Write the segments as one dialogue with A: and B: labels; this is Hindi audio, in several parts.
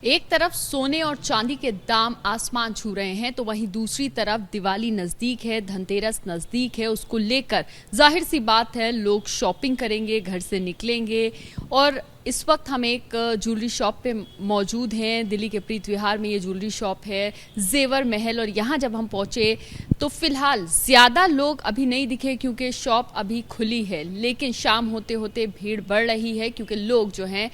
A: एक तरफ सोने और चांदी के दाम आसमान छू रहे हैं तो वहीं दूसरी तरफ दिवाली नजदीक है, धनतेरस नजदीक है। उसको लेकर जाहिर सी बात है लोग शॉपिंग करेंगे, घर से निकलेंगे। और इस वक्त हम एक ज्वेलरी शॉप पे मौजूद हैं। दिल्ली के प्रीत विहार में ये ज्वेलरी शॉप है, जेवर महल। और यहाँ जब हम पहुँचे तो फिलहाल ज़्यादा लोग अभी नहीं दिखे क्योंकि शॉप अभी खुली है, लेकिन शाम होते होते भीड़ बढ़ रही है क्योंकि लोग जो हैं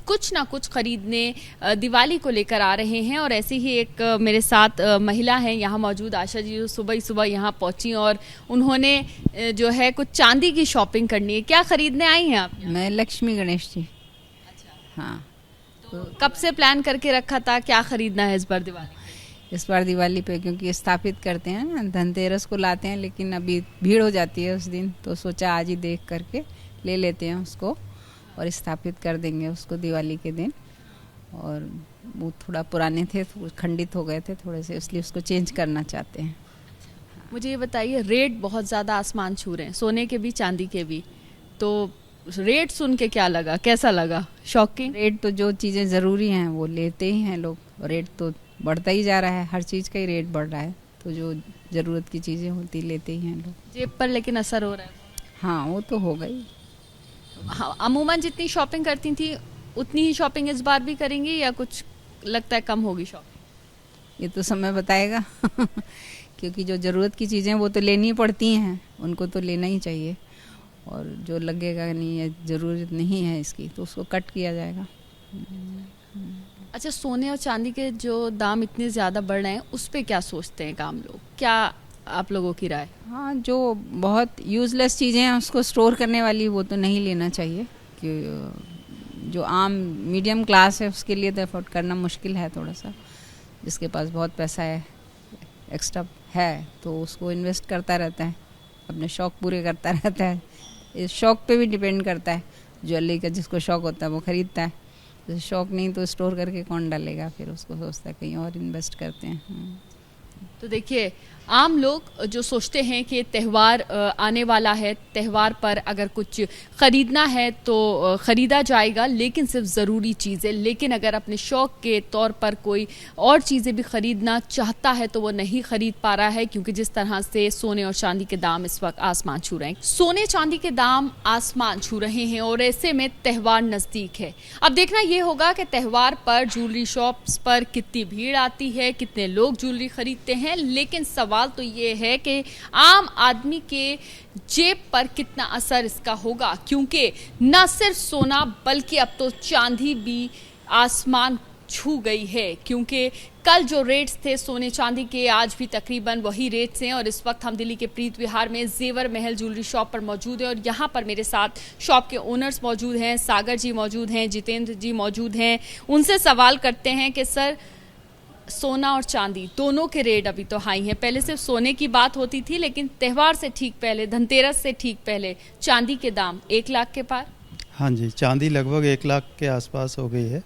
A: कुछ ना कुछ खरीदने दिवाली को लेकर आ रहे हैं। और ऐसी ही एक मेरे साथ महिला हैं यहाँ मौजूद, आशा जी, जो सुबह ही सुबह यहाँ पहुँची और उन्होंने जो है कुछ चांदी की शॉपिंग करनी है। क्या खरीदने आई हैं आप?
B: मैं लक्ष्मी गणेश जी।
A: अच्छा,
B: हाँ,
A: तो कब से प्लान करके रखा था, क्या खरीदना है इस बार दिवाली पे?
B: इस बार दिवाली पे क्योंकि स्थापित करते हैं ना, धनतेरस को लाते हैं, लेकिन अभी भीड़ हो जाती है उस दिन, तो सोचा आज ही देख करके ले लेते हैं उसको और स्थापित कर देंगे उसको दिवाली के दिन। और वो थोड़ा पुराने थे, खंडित हो गए थे थोड़े से, इसलिए उसको चेंज करना चाहते हैं।
A: मुझे ये बताइए, रेट बहुत ज़्यादा आसमान छू रहे हैं, सोने के भी चांदी के भी, तो रेट सुन के क्या लगा, कैसा लगा? शॉकिंग
B: रेट तो जो चीज़ें ज़रूरी हैं वो लेते ही हैं लोग, रेट तो बढ़ता ही जा रहा है, हर चीज़ का ही रेट बढ़ रहा है, तो जो ज़रूरत की चीज़ें होती लेते ही हैं लोग।
A: जेब पर लेकिन असर हो रहा है?
B: हाँ, वो तो हो गई।
A: हाँ, अमूमन जितनी शॉपिंग करती थी उतनी ही शॉपिंग इस बार भी करेंगी या कुछ लगता है कम होगी शॉपिंग?
B: ये तो समय बताएगा क्योंकि जो ज़रूरत की चीज़ें वो तो लेनी ही पड़ती हैं, उनको तो लेना ही चाहिए। और जो लगेगा नहीं है, ज़रूरत नहीं है इसकी, तो उसको कट किया जाएगा।
A: अच्छा, सोने और चांदी के जो दाम इतने ज़्यादा बढ़ रहे हैं उस पे क्या सोचते हैं काम लोग? क्या आप लोगों की राय?
B: हाँ, जो बहुत यूज़लेस चीज़ें हैं उसको स्टोर करने वाली वो तो नहीं लेना चाहिए, कि जो आम मीडियम क्लास है उसके लिए तो अफोर्ड करना मुश्किल है थोड़ा सा। जिसके पास बहुत पैसा है, एक्स्ट्रा है, तो उसको इन्वेस्ट करता रहता है, अपने शौक़ पूरे करता रहता है। इस शौक़ पे भी डिपेंड करता है, ज्वेलरी का जिसको शौक़ होता है वो ख़रीदता है, जैसे शौक़ नहीं तो स्टोर करके कौन डालेगा, फिर उसको सोचता है कहीं और इन्वेस्ट करते हैं।
A: तो देखिए, आम लोग जो सोचते हैं कि त्यौहार आने वाला है, त्यौहार पर अगर कुछ ख़रीदना है तो ख़रीदा जाएगा, लेकिन सिर्फ ज़रूरी चीज़ें। लेकिन अगर अपने शौक़ के तौर पर कोई और चीज़ें भी ख़रीदना चाहता है तो वो नहीं ख़रीद पा रहा है, क्योंकि जिस तरह से सोने और चांदी के दाम इस वक्त आसमान छू रहे हैं। सोने चांदी के दाम आसमान छू रहे हैं और ऐसे में त्यौहार नज़दीक है। अब देखना ये होगा कि त्यौहार पर ज्वेलरी शॉप्स पर कितनी भीड़ आती है, कितने लोग ज्वेलरी ख़रीदते हैं। लेकिन सवाल तो ये है कि आम आदमी के जेब पर कितना असर इसका होगा, क्योंकि न सिर्फ सोना बल्कि अब तो चांदी भी आसमान छू गई है। क्योंकि कल जो रेट्स थे सोने चांदी के, आज भी तकरीबन वही रेट्स हैं। और इस वक्त हम दिल्ली के प्रीत विहार में जेवर महल ज्वेलरी शॉप पर मौजूद है और यहाँ पर मेरे साथ शॉप के ओनर्स मौजूद हैं, सागर जी मौजूद हैं, जितेंद्र जी मौजूद हैं। उनसे सवाल करते हैं कि सर, सोना और चांदी दोनों के रेट अभी तो हाई हैं। पहले सिर्फ सोने की बात होती थी, लेकिन त्यौहार से ठीक पहले, धनतेरस से ठीक पहले चांदी के दाम 1 लाख के पार।
C: हाँ जी, चांदी लगभग 1 लाख के आसपास हो गई है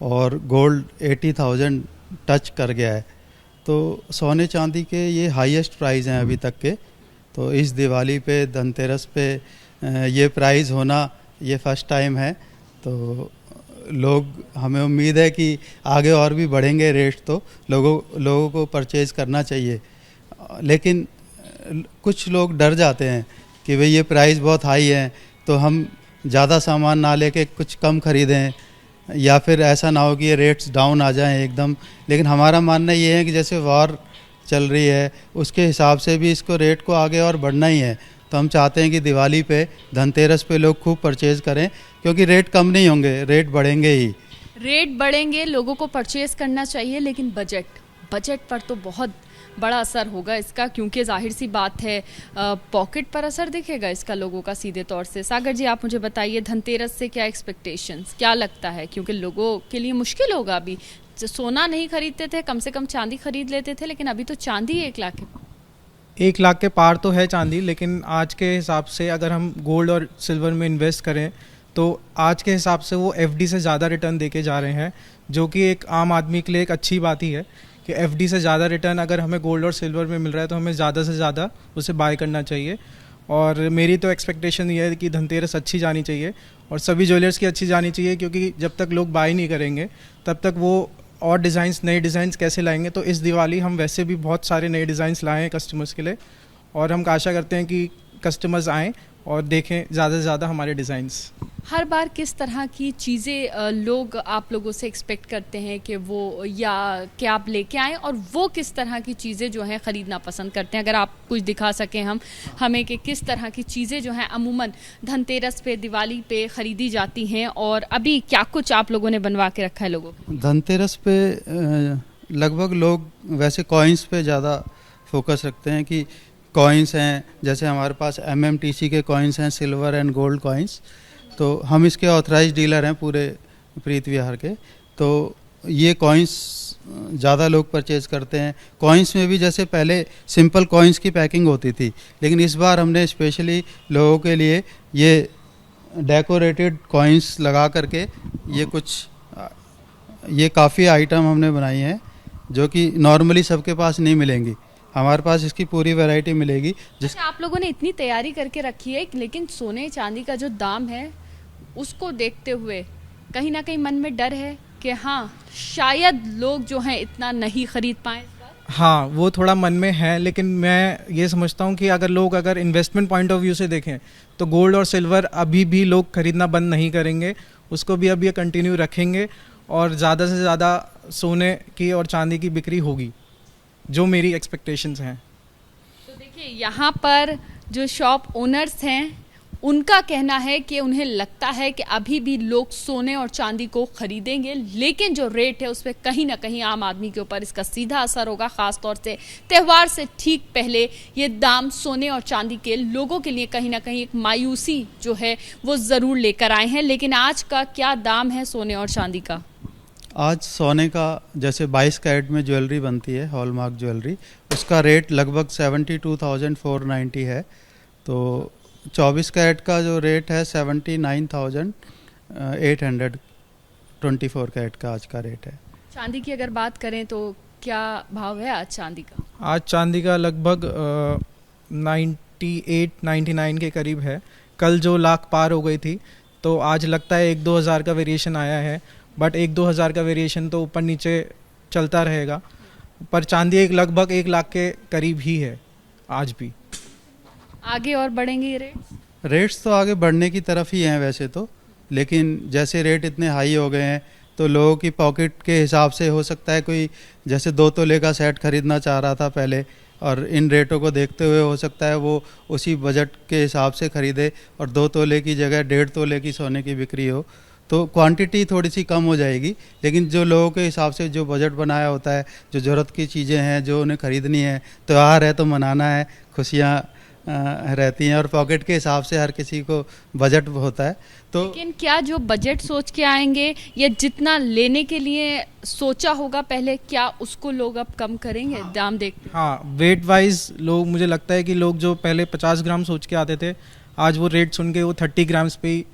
C: और गोल्ड 80,000 टच कर गया है। तो सोने चांदी के ये हाईएस्ट प्राइस हैं अभी तक के। तो इस दिवाली पे, धनतेरस पे ये प्राइस होना ये फर्स्ट टाइम है। तो लोग, हमें उम्मीद है कि आगे और भी बढ़ेंगे रेट, तो लोगों को परचेज़ करना चाहिए। लेकिन कुछ लोग डर जाते हैं कि भाई ये प्राइस बहुत हाई है तो हम ज़्यादा सामान ना लेके कुछ कम ख़रीदें, या फिर ऐसा ना हो कि ये रेट्स डाउन आ जाएं एकदम। लेकिन हमारा मानना ये है कि जैसे वॉर चल रही है उसके हिसाब से भी इसको रेट को आगे और बढ़ना ही है। तो हम चाहते हैं कि दिवाली पे, धनतेरस पे लोग खूब परचेज़ करें, क्योंकि रेट कम नहीं होंगे, रेट बढ़ेंगे ही।
A: रेट बढ़ेंगे, लोगों को परचेज करना चाहिए, लेकिन बजट पर तो बहुत बड़ा असर होगा इसका, क्योंकि जाहिर सी बात है पॉकेट पर असर दिखेगा इसका लोगों का सीधे तौर से। सागर जी, आप मुझे बताइए, धनतेरस से क्या एक्सपेक्टेशंस, क्या लगता है? क्योंकि लोगों के लिए मुश्किल होगा। अभी सोना नहीं खरीदते थे, कम से कम चांदी खरीद लेते थे, लेकिन अभी तो चांदी 1 लाख के
D: 1 लाख के पार तो है चांदी। लेकिन आज के हिसाब से अगर हम गोल्ड और सिल्वर में इन्वेस्ट करें तो आज के हिसाब से वो एफडी से ज़्यादा रिटर्न देके जा रहे हैं, जो कि एक आम आदमी के लिए एक अच्छी बात ही है कि एफडी से ज़्यादा रिटर्न अगर हमें गोल्ड और सिल्वर में मिल रहा है तो हमें ज़्यादा से ज़्यादा उसे बाय करना चाहिए। और मेरी तो एक्सपेक्टेशन ये है कि धनतेरस अच्छी जानी चाहिए और सभी ज्वेलर्स की अच्छी जानी चाहिए, क्योंकि जब तक लोग बाय नहीं करेंगे तब तक वो और डिज़ाइंस, नए डिज़ाइंस कैसे लाएंगे। तो इस दिवाली हम वैसे भी बहुत सारे नए डिज़ाइंस लाए हैं कस्टमर्स के लिए, और हम आशा करते हैं कि कस्टमर्स आएँ और देखें ज़्यादा से ज़्यादा हमारे डिज़ाइंस।
A: हर बार किस तरह की चीज़ें लोग आप लोगों से एक्सपेक्ट करते हैं कि वो या कि आप लेके आएँ, और वो किस तरह की चीज़ें जो हैं ख़रीदना पसंद करते हैं? अगर आप कुछ दिखा सकें हमें कि किस तरह की चीज़ें जो हैं अमूमन धनतेरस पे, दिवाली पे ख़रीदी जाती हैं, और अभी क्या कुछ आप लोगों ने बनवा के रखा है लोगों को?
C: धनतेरस पे लगभग लोग वैसे कॉइन्स पे ज़्यादा फोकस रखते हैं कि कॉइन्स हैं, जैसे हमारे पास MMTC के कॉइन्स हैं, सिल्वर एंड गोल्ड कॉइन्स। तो हम इसके ऑथराइज डीलर हैं पूरे प्रीत विहार के। तो ये कॉइन्स ज़्यादा लोग परचेज़ करते हैं। कॉइन्स में भी जैसे पहले सिंपल कॉइन्स की पैकिंग होती थी, लेकिन इस बार हमने स्पेशली लोगों के लिए ये डेकोरेटेड कॉइन्स लगा करके ये काफ़ी आइटम हमने बनाई हैं जो कि नॉर्मली सबके पास नहीं मिलेंगी। हमारे पास इसकी पूरी वैरायटी मिलेगी।
A: अच्छा, आप लोगों ने इतनी तैयारी करके रखी है, लेकिन सोने चांदी का जो दाम है उसको देखते हुए कहीं ना कहीं मन में डर है कि हाँ शायद लोग जो हैं इतना नहीं खरीद पाएं इस बार?
D: हाँ, वो थोड़ा मन में है, लेकिन मैं ये समझता हूँ कि अगर इन्वेस्टमेंट पॉइंट ऑफ व्यू से देखें तो गोल्ड और सिल्वर अभी भी लोग खरीदना बंद नहीं करेंगे, उसको भी अब ये कंटिन्यू रखेंगे और ज़्यादा से ज़्यादा सोने की और चांदी की बिक्री होगी, जो मेरी एक्सपेक्टेशंस हैं।
A: तो देखिए, यहाँ पर जो शॉप ओनर्स हैं उनका कहना है कि उन्हें लगता है कि अभी भी लोग सोने और चांदी को खरीदेंगे, लेकिन जो रेट है उस पर कहीं ना कहीं आम आदमी के ऊपर इसका सीधा असर होगा। ख़ास तौर से त्यौहार से ठीक पहले ये दाम सोने और चांदी के लोगों के लिए कहीं ना कहीं एक मायूसी जो है वो ज़रूर लेकर आए हैं। लेकिन आज का क्या दाम है सोने और चांदी का?
C: आज सोने का जैसे 22 कैरेट में ज्वेलरी बनती है, हॉलमार्क ज्वेलरी, उसका रेट लगभग 72,490 है। तो 24 कैरेट का जो रेट है 79,824 कैरेट का आज का रेट है।
A: चांदी की अगर बात करें तो क्या भाव है आज चांदी का?
D: आज चांदी का लगभग 98-99 के करीब है। कल जो लाख पार हो गई थी, तो आज लगता है 1-2 हज़ार का वेरिएशन आया है, बट 1-2 हज़ार का वेरिएशन तो ऊपर नीचे चलता रहेगा। पर चांदी लगभग 1 लाख के करीब ही है आज भी।
A: आगे और बढ़ेंगे ये
C: रेट्स तो आगे बढ़ने की तरफ ही हैं वैसे तो, लेकिन जैसे रेट इतने हाई हो गए हैं तो लोगों की पॉकेट के हिसाब से हो सकता है कोई जैसे 2 तोले का सेट खरीदना चाह रहा था पहले, और इन रेटों को देखते हुए हो सकता है वो उसी बजट के हिसाब से खरीदे और 2 तोले की जगह 1.5 तोले की सोने की बिक्री हो, तो क्वांटिटी थोड़ी सी कम हो जाएगी। लेकिन जो लोगों के हिसाब से जो बजट बनाया होता है, जो ज़रूरत की चीज़ें हैं जो उन्हें ख़रीदनी है, त्यौहार है तो मनाना है, खुशियाँ रहती हैं और पॉकेट के हिसाब से हर किसी को बजट होता है। तो
A: लेकिन क्या जो बजट सोच के आएंगे या जितना लेने के लिए सोचा होगा पहले, क्या उसको लोग अब कम करेंगे दाम देख?
D: हाँ, वेट वाइज लोग, मुझे लगता है कि लोग जो पहले 50 ग्राम सोच के आते थे, आज वो रेट सुन के वो 30 ग्राम्स पे ही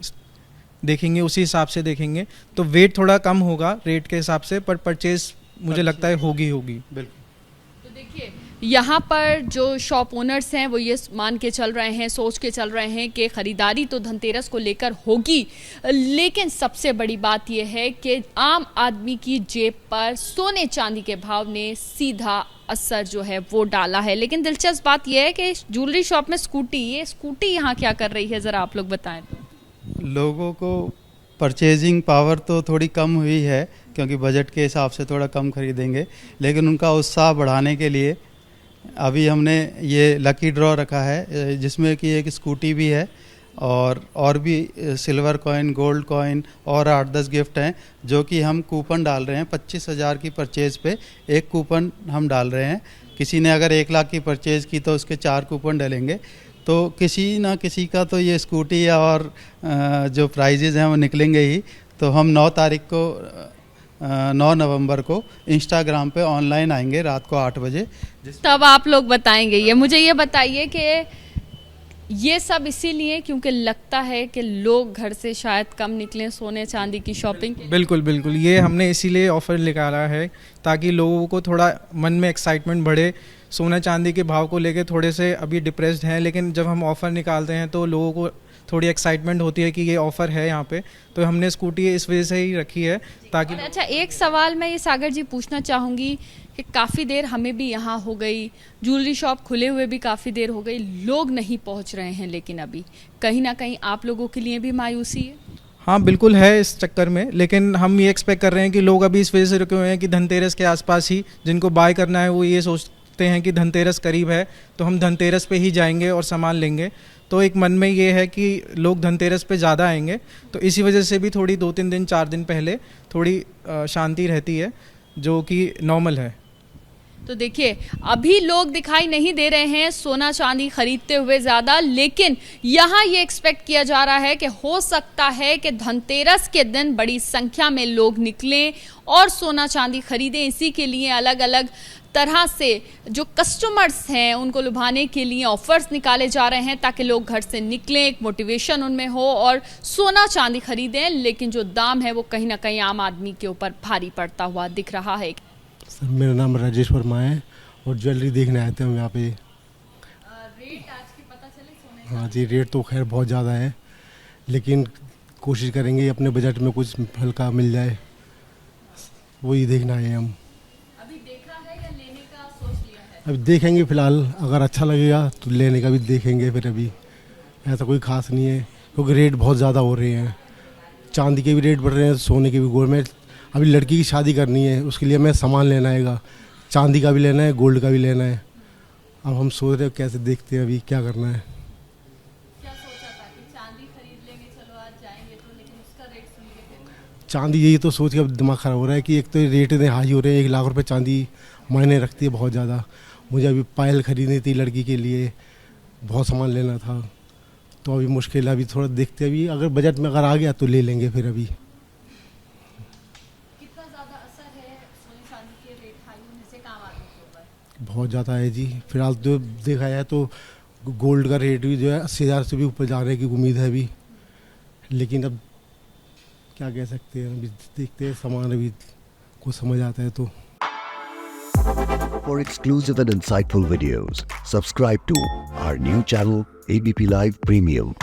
D: देखेंगे, उसी हिसाब से देखेंगे। तो वेट थोड़ा कम होगा रेट के हिसाब से, पर परचेज मुझे लगता है होगी।
C: बिल्कुल।
A: तो देखिए, यहाँ पर जो शॉप ओनर्स हैं वो ये मान के चल रहे हैं, सोच के चल रहे हैं कि ख़रीदारी तो धनतेरस को लेकर होगी, लेकिन सबसे बड़ी बात यह है कि आम आदमी की जेब पर सोने चांदी के भाव ने सीधा असर जो है वो डाला है। लेकिन दिलचस्प बात यह है कि ज्वेलरी शॉप में ये स्कूटी यहाँ क्या कर रही है, ज़रा आप लोग बताएं।
C: लोगों को परचेजिंग पावर तो थोड़ी कम हुई है क्योंकि बजट के हिसाब से थोड़ा कम खरीदेंगे, लेकिन उनका उत्साह बढ़ाने के लिए अभी हमने ये लकी ड्रॉ रखा है जिसमें कि एक स्कूटी भी है और भी सिल्वर कॉइन, गोल्ड कॉइन और 8-10 गिफ्ट हैं, जो कि हम कूपन डाल रहे हैं। 25,000 की परचेज़ पे एक कूपन हम डाल रहे हैं। किसी ने अगर 1 लाख की परचेज़ की तो उसके 4 कूपन डलेंगे। तो किसी ना किसी का तो ये स्कूटी और जो प्राइजेज़ हैं वो निकलेंगे ही। तो हम 9 नवंबर को इंस्टाग्राम पे ऑनलाइन आएंगे रात को 8 बजे,
A: तब आप लोग बताएंगे। ये मुझे ये बताइए कि ये सब इसीलिए क्योंकि लगता है कि लोग घर से शायद कम निकलें सोने चांदी की शॉपिंग के लिए।
D: बिल्कुल बिल्कुल, ये हमने इसीलिए ऑफ़र निकाला है ताकि लोगों को थोड़ा मन में एक्साइटमेंट बढ़े। सोना चांदी के भाव को लेके थोड़े से अभी डिप्रेस्ड हैं, लेकिन जब हम ऑफ़र निकालते हैं तो लोगों को थोड़ी एक्साइटमेंट होती है कि ये ऑफ़र है यहाँ पे, तो हमने स्कूटी इस वजह से ही रखी है ताकि।
A: अच्छा, एक सवाल मैं ये सागर जी पूछना चाहूँगी कि काफ़ी देर हमें भी यहाँ हो गई, ज्वेलरी शॉप खुले हुए भी काफ़ी देर हो गई, लोग नहीं पहुँच रहे हैं, लेकिन अभी कहीं ना कहीं आप लोगों के लिए भी मायूसी है।
D: हाँ बिल्कुल है इस चक्कर में, लेकिन हम ये एक्सपेक्ट कर रहे हैं कि लोग अभी इस वजह से रुके हुए हैं कि धनतेरस के आसपास ही जिनको बाय करना है वो ये सोचते हैं कि धनतेरस करीब है तो हम धनतेरस पे ही जाएंगे और सामान लेंगे। तो एक मन में ये है कि लोग धनतेरस पे ज़्यादा आएंगे, तो इसी वजह से भी थोड़ी 2-3 दिन 4 दिन पहले थोड़ी शांति रहती है, जो कि नॉर्मल है।
A: तो देखिए, अभी लोग दिखाई नहीं दे रहे हैं सोना चांदी खरीदते हुए ज़्यादा, लेकिन यहाँ ये एक्सपेक्ट किया जा रहा है कि हो सकता है कि धनतेरस के दिन बड़ी संख्या में लोग निकलें और सोना चांदी खरीदें। इसी के लिए अलग अलग तरह से जो कस्टमर्स हैं उनको लुभाने के लिए ऑफर्स निकाले जा रहे हैं ताकि लोग घर से निकलें, एक मोटिवेशन उनमें हो और सोना चांदी खरीदें। लेकिन जो दाम है वो कहीं ना कहीं आम आदमी के ऊपर भारी पड़ता हुआ दिख रहा है।
E: सर मेरा नाम राजेश वर्मा है और ज्वेलरी देखने आए थे हम यहाँ पे।
A: रेट आज के पता चले सोने?
E: हाँ जी, रेट तो खैर बहुत ज़्यादा है, लेकिन कोशिश करेंगे अपने बजट में कुछ हल्का मिल जाए, वही देखना है हम।
A: अभी देखा है या लेने का सोच लिया है?
E: अभी देखेंगे फिलहाल, अगर अच्छा लगेगा तो लेने का भी देखेंगे। फिर अभी ऐसा कोई ख़ास नहीं है क्योंकि रेट बहुत ज़्यादा हो रहे हैं, चांदी के भी रेट बढ़ रहे हैं, सोने के भी। गोल्ड में अभी लड़की की शादी करनी है, उसके लिए हमें सामान लेना है, चांदी का भी लेना है, गोल्ड का भी लेना है। अब हम सोच रहे हैं कैसे, देखते हैं अभी क्या करना है।
A: क्या सोचा था कि चांदी खरीद लेंगे, चलो आज जाएंगे तो, लेकिन उसका रेट सुन के फिर
E: चांदी, यही तो सोच के अब दिमाग ख़राब हो रहा है कि एक तो रेट इतने हाई हो रहे हैं, 1 लाख रुपए चांदी मायने रखती है बहुत ज़्यादा। मुझे अभी पायल खरीदनी थी लड़की के लिए, बहुत सामान लेना था, तो अभी मुश्किल है। अभी थोड़ा देखते हैं, अभी अगर बजट में अगर आ गया तो ले लेंगे फिर। अभी
A: कितना ज़्यादा असर है सोने चांदी के रेट हाई होने से काम आदमी के ऊपर?
E: बहुत ज़्यादा है जी। फिलहाल जो देखा जाए तो गोल्ड का रेट भी जो है 80,000 से भी ऊपर जाने की उम्मीद है अभी, लेकिन अब क्या कह सकते हैं, अभी देखते हैं, सामान अभी कुछ समझ आता है तो।
F: For exclusive and insightful videos, subscribe to our new channel ABP Live Premium.